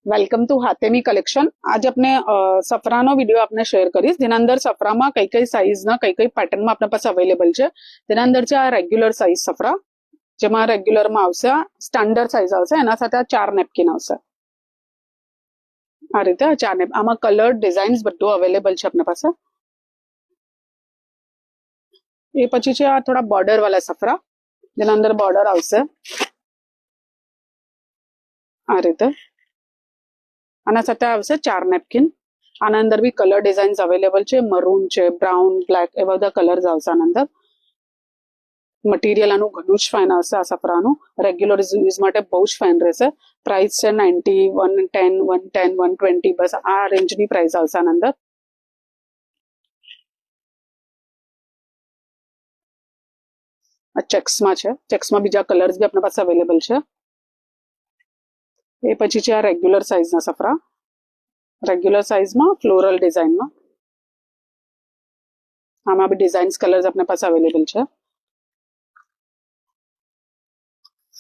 Welcome to હાતેમી collection. आज अपने સફરાનો video આપને શેર કરીશ, જેના અંદર સફરામાં કઈ કઈ સાઇઝના કઈ કઈ પેટર્નમાં આપણા પાસે અવેલેબલ છે। તેના અંદર છે આ રેગ્યુલર સાઇઝ સફરા, જેમાં રેગ્યુલરમાં આવશે, સ્ટાન્ડર્ડ સાઇઝ આવશે, એના સાથે આ 4 નેપકિન આવશે। આ રીતે 4 નેપ, આમાં કલર ડિઝાઇન્સ બધું અવેલેબલ છે આપણા પાસે। એ પછી છે આ થોડા બોર્ડર વાળા સફરા, જેના અંદર બોર્ડર આવશે આ રીતે। આના સાથે આવશે 4 નેપકિન। આના અંદર બી કલર ડિઝાઇન્સ અવેલેબલ છે, મરૂન છે, બ્રાઉન, બ્લેક, એ બધા કલર્સ આવશે આના અંદર। મટીરિયલ આનું ઘણું જ ફાઇન આવશે આ સફરાનું, રેગ્યુલર યુઝ માટે બહુ જ ફાઇન રહેશે। પ્રાઇસ છે 90, 110, 110, 120, બસ આ રેન્જની પ્રાઇસ આવશે આના અંદર। આ ચેક્સમાં છે, ચેક્સમાં બીજા કલર્સ બી આપણા પાસે અવેલેબલ છે। એ પછી છે આ રેગ્યુલર સાઇઝના સફરા, રેગ્યુલર સાઇઝમાં ફ્લોરલ ડિઝાઇનમાં, આમાં બી ડિઝાઇન્સ કલર્સ આપણા પાસે અવેલેબલ છે।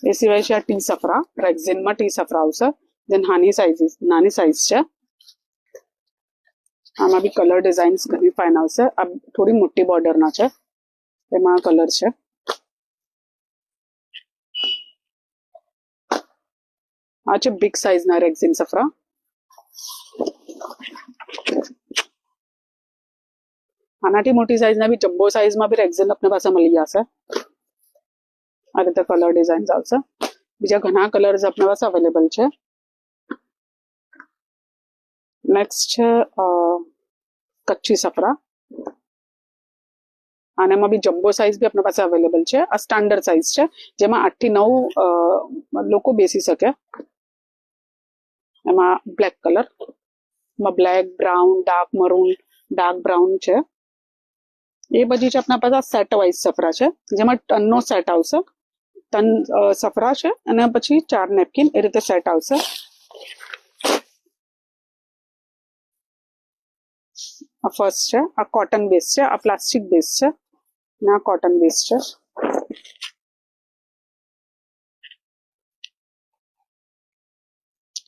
એ સિવાય છે આ ટી સફરા, રેક્ઝિનમાં ટી સફરા આવશે, જે નાની સાઇઝ છે। આમાં બી કલર ડિઝાઇન્સ ઘણી ફાઇન આવશે। આ થોડી મોટી બોર્ડરના છે, એમાં કલર છે। આ છે બિગ સાઇઝના રેક્ઝિન સફરા, આનાથી મોટી સાઇઝના બી જમ્બો સાઇઝમાં બી રેક્ઝિન આપણી પાસે મળી જશે। આ રીતે કલર ડિઝાઇન્સ આવશે, બીજા ઘણા કલર્સ આપણી પાસે અવેલેબલ છે। નેક્સ્ટ છે કચ્છી સફરા, આનામાં બી જમ્બો સાઇઝ બી આપણી પાસે અવેલેબલ છે। આ સ્ટાન્ડર્ડ સાઇઝ છે, જેમાં 8 થી 9 લોકો બેસી શકે। એમાં black colour, black, brown, dark maroon, dark brown છે। એ પછી છે આપણા પાસે સેટ વાઇઝ સફરા છે, જેમાં ટનનો સેટ આવશે। ટન સફરા છે અને પછી 4 નેપકિન, એ રીતે સેટ આવશે। આ ફર્સ્ટ છે, આ કોટન બેઝ છે, આ પ્લાસ્ટિક બેઝ છે, અને આ કોટન બેઝ છે।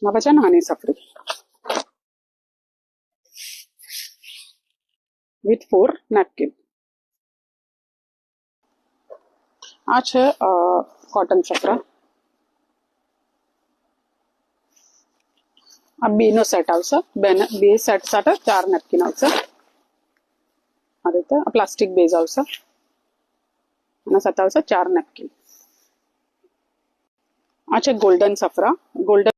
આ પછી નાની સફરી વિથ 4 નેપકિન। આ છે કોટન સફરા, આ બેનો સેટ આવશે, બે સેટ સાથે 4 નેપકિન આવશે। આ રીતે આ પ્લાસ્ટિક બેઝ આવશે, એના સાથે આવશે 4 નેપકિન। આ છે ગોલ્ડન સફરા, ગોલ્ડન